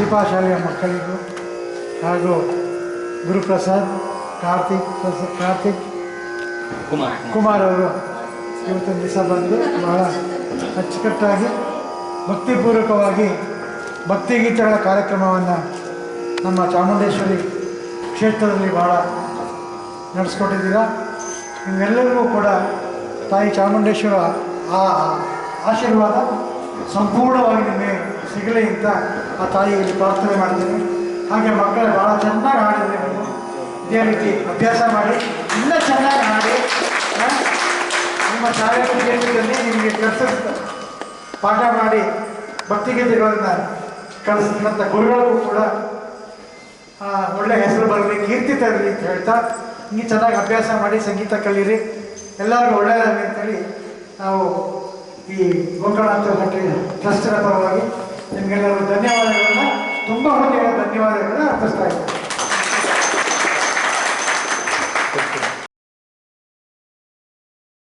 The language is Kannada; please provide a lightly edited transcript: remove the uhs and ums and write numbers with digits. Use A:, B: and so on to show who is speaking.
A: ಶಿಲ್ಪಾ ಶಾಲೆಯ ಮಕ್ಕಳಿಗೂ ಹಾಗೂ ಗುರುಪ್ರಸಾದ್ ಕಾರ್ತಿಕ್ ಕುಮಾರ್ ಅವರು ಇವತ್ತಿನ ದಿವಸ ಬಂದು ಬಹಳ ಅಚ್ಚುಕಟ್ಟಾಗಿ ಭಕ್ತಿಪೂರ್ವಕವಾಗಿ ಭಕ್ತಿಗೀತೆಗಳ ಕಾರ್ಯಕ್ರಮವನ್ನು ನಮ್ಮ ಚಾಮುಂಡೇಶ್ವರಿ ಕ್ಷೇತ್ರದಲ್ಲಿ ಬಹಳ ನಡೆಸ್ಕೊಟ್ಟಿದ್ದೀರ. ನಿಮ್ಮೆಲ್ಲರಿಗೂ ಕೂಡ ತಾಯಿ ಚಾಮುಂಡೇಶ್ವರ ಆ ಆಶೀರ್ವಾದ ಸಂಪೂರ್ಣವಾಗಿ ನಿಮಗೆ ಸಿಗಲಿ ಅಂತ ಆ ತಾಯಿಯಲ್ಲಿ ಪ್ರಾರ್ಥನೆ ಮಾಡ್ತೀನಿ. ಹಾಗೆ ಮಕ್ಕಳು ಭಾಳ ಚೆನ್ನಾಗಿ ಹಾಡಿದ್ರೆ ನೀವು ಇದೇ ರೀತಿ ಅಭ್ಯಾಸ ಮಾಡಿ ಇನ್ನೂ ಚೆನ್ನಾಗಿ ಹಾಡಿ ನಿಮ್ಮ ಶಾಲೆಯ ಕೇಂದ್ರದಲ್ಲಿ ನಿಮಗೆ ಪಾಠ ಮಾಡಿ ಭಕ್ತಿಗೀತೆಗಳನ್ನು ಕಲಿಸಿದಂಥ ಗುರುಗಳಿಗೂ ಕೂಡ ಒಳ್ಳೆಯ ಹೆಸರು ಬರಲಿ, ಕೀರ್ತಿ ತರಲಿ ಅಂತ ಹೇಳ್ತಾ ಹಿಂಗೆ ಚೆನ್ನಾಗಿ ಅಭ್ಯಾಸ ಮಾಡಿ ಸಂಗೀತ ಕಲೀರಿ, ಎಲ್ಲರಿಗೂ ಒಳ್ಳೆಯದಾಗಲಿ ಅಂತೇಳಿ ನಾವು ಈ ಗೋಕರ್ಣಾಥ ಟ್ರಸ್ಟಿನ ಪರವಾಗಿ ನಿಮಗೆಲ್ಲರೂ ಧನ್ಯವಾದಗಳನ್ನು ತುಂಬ ಹೃದಯದ ಧನ್ಯವಾದಗಳನ್ನು ಅರ್ಪಿಸ್ತಾ ಇದ್ದೀವಿ.